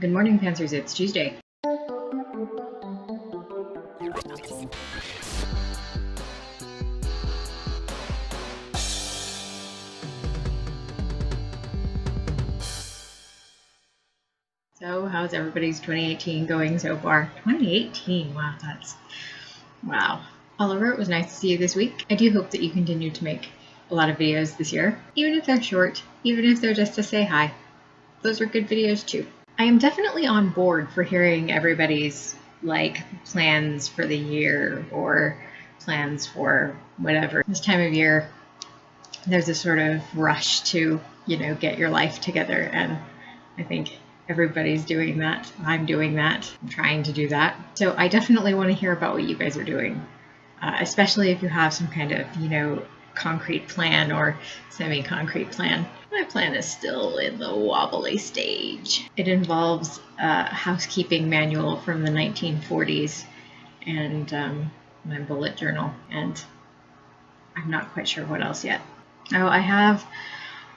Good morning, Panthers. It's Tuesday. So, how's everybody's 2018 going so far? 2018, wow. Oliver, it was nice to see you this week. I do hope that you continue to make a lot of videos this year, even if they're short, even if they're just to say hi. Those are good videos too. I am definitely on board for hearing everybody's plans for the year or plans for whatever. This time of year, there's a sort of rush to, get your life together, and I think everybody's doing that. I'm doing that. I'm trying to do that. So I definitely want to hear about what you guys are doing, especially if you have some kind of, concrete plan or semi-concrete plan. My plan is still in the wobbly stage. It involves a housekeeping manual from the 1940s and my bullet journal, and I'm not quite sure what else yet. Oh, I have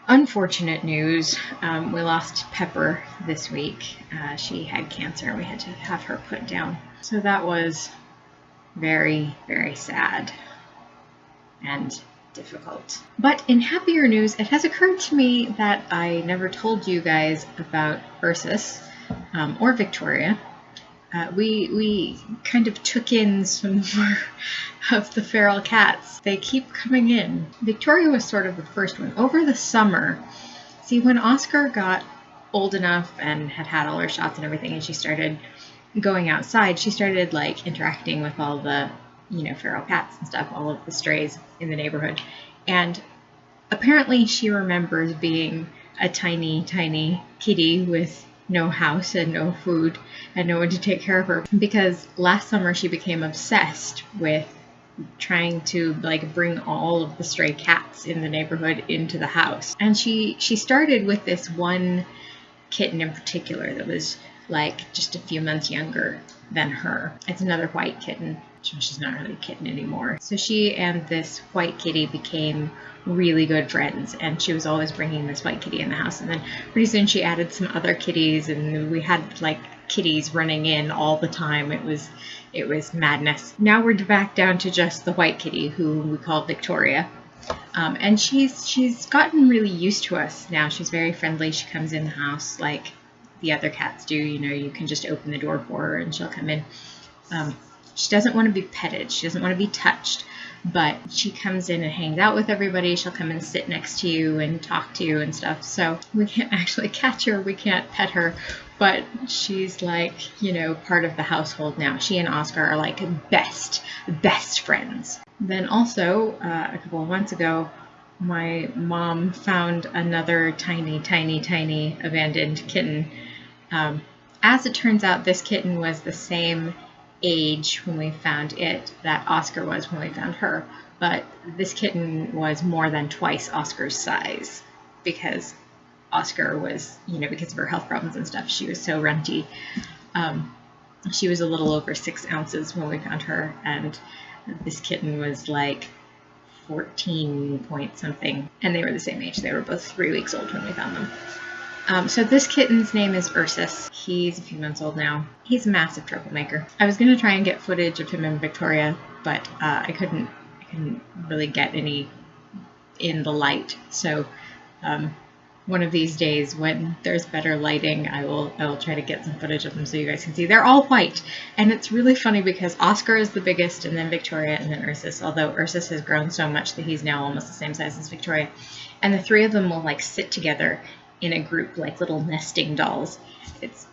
unfortunate news. We lost Pepper this week. She had cancer and we had to have her put down. So that was very, very sad and difficult. But in happier news, it has occurred to me that I never told you guys about Ursus or Victoria. We kind of took in some more of the feral cats. They keep coming in. Victoria was sort of the first one. Over the summer, see, when Oscar got old enough and had all her shots and everything, and she started going outside, she started interacting with all the feral cats and stuff, all of the strays in the neighborhood. And apparently she remembers being a tiny, tiny kitty with no house and no food and no one to take care of her, because last summer she became obsessed with trying to bring all of the stray cats in the neighborhood into the house. And she started with this one kitten in particular that was just a few months younger than her. It's another white kitten. She's not really a kitten anymore. So she and this white kitty became really good friends, and she was always bringing this white kitty in the house. And then pretty soon she added some other kitties, and we had kitties running in all the time. It was madness. Now we're back down to just the white kitty, who we call Victoria. And she's gotten really used to us now. She's very friendly. She comes in the house like the other cats do. You can just open the door for her and she'll come in. She doesn't want to be petted. She doesn't want to be touched, but she comes in and hangs out with everybody. She'll come and sit next to you and talk to you and stuff. So we can't actually catch her. We can't pet her, but she's part of the household now. She and Oscar are best friends. Then also, a couple of months ago, my mom found another tiny, tiny, tiny abandoned kitten. As it turns out, this kitten was the same age when we found it that Oscar was when we found her, but this kitten was more than twice Oscar's size, because Oscar was, because of her health problems and stuff, she was so runty. She was a little over 6 ounces when we found her, and this kitten was 14 point something, and they were the same age. They were both 3 weeks old when we found them. So this kitten's name is Ursus. He's a few months old now. He's a massive troublemaker. I was going to try and get footage of him and Victoria, but I couldn't really get any in the light. So one of these days when there's better lighting, I will try to get some footage of them so you guys can see. They're all white, and it's really funny because Oscar is the biggest, and then Victoria, and then Ursus, although Ursus has grown so much that he's now almost the same size as Victoria. And the three of them will sit together in a group like little nesting dolls.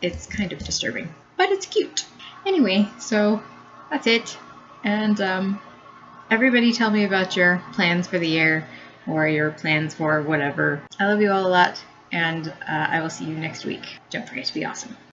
It's kind of disturbing, but it's cute. Anyway, so that's it. And everybody tell me about your plans for the year or your plans for whatever. I love you all a lot, and I will see you next week. Don't forget to be awesome.